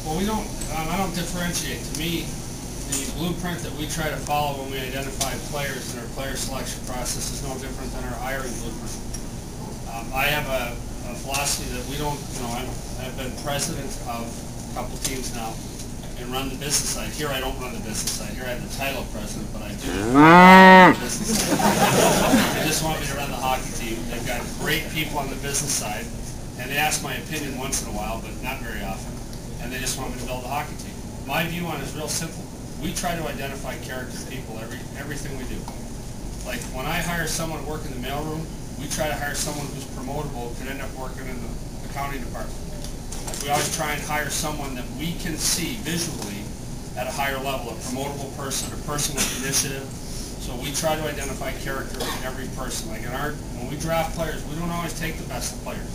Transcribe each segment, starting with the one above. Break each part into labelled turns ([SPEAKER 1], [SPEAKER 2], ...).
[SPEAKER 1] Well, I don't differentiate. To me, the blueprint that we try to follow when we identify players in our player selection process is no different than our hiring blueprint. I have a philosophy that we don't, I've been president of a couple teams now and run the business side. Here I don't run the business side. Here I have the title of president, but I do run the business side. They just want me to run the hockey team. They've got great people on the business side, and they ask my opinion once in a while, but not very often. And they just want me to build a hockey team. My view on it is real simple. We try to identify character people everything we do. Like when I hire someone to work in the mailroom, we try to hire someone who's promotable who could end up working in the accounting department. Like we always try and hire someone that we can see visually at a higher level, a promotable person, a person with initiative. So we try to identify character in every person. Like when we draft players, we don't always take the best players.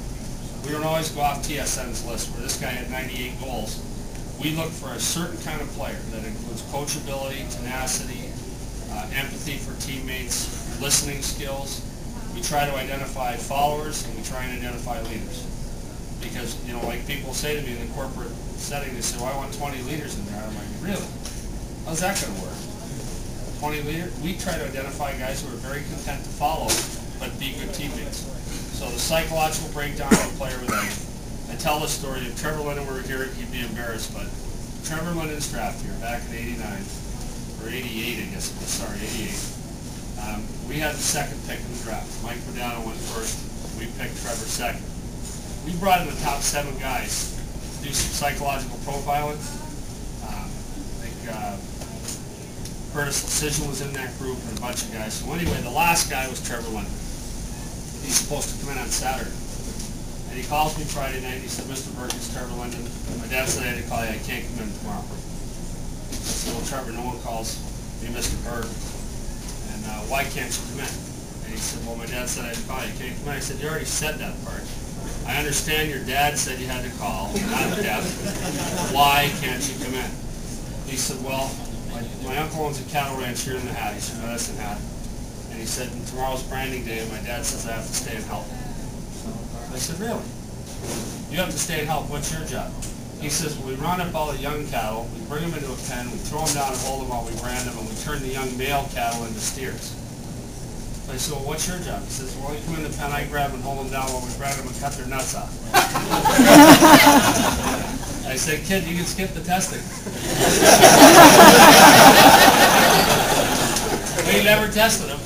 [SPEAKER 1] We don't always go off TSN's list where this guy had 98 goals. We look for a certain kind of player that includes coachability, tenacity, empathy for teammates, listening skills. We try to identify followers and we try and identify leaders. Because, like people say to me in the corporate setting, they say, well, I want 20 leaders in there. I'm like, really? How's that going to work? 20 leaders? We try to identify guys who are very content to follow, but be good teammates. So the psychological breakdown of a player with that. I tell this story. If Trevor Linden were here, he'd be embarrassed, but Trevor Linden's draft year, back in '89, or '88, I guess it was, sorry, '88. We had the second pick in the draft. Mike Modano went first. We picked Trevor second. We brought in the top 7 guys to do some psychological profiling. I think Curtis Lecision was in that group and a bunch of guys. So anyway, the last guy was Trevor Linden. He's supposed to come in on Saturday. And he calls me Friday night and he said, Mr. Burke, it's Trevor Linden. My dad said I had to call you. I can't come in tomorrow. I said, well, Trevor, no one calls me Mr. Burke. And why can't you come in? And he said, well, my dad said I had to call you. You can't come in. I said, you already said that part. I understand your dad said you had to call, not deaf. Why can't you come in? He said, well, my uncle owns a cattle ranch here in the Hat. He said, Medicine Hat. And he said, tomorrow's branding day, and my dad says I have to stay and help. I said, really? You have to stay and help. What's your job? He says, well, we round up all the young cattle, we bring them into a pen, we throw them down and hold them while we brand them, and we turn the young male cattle into steers. I said, well, what's your job? He says, well, you come in the pen, I grab and hold them down while we brand them and cut their nuts off. I said, kid, you can skip the testing. We never tested them.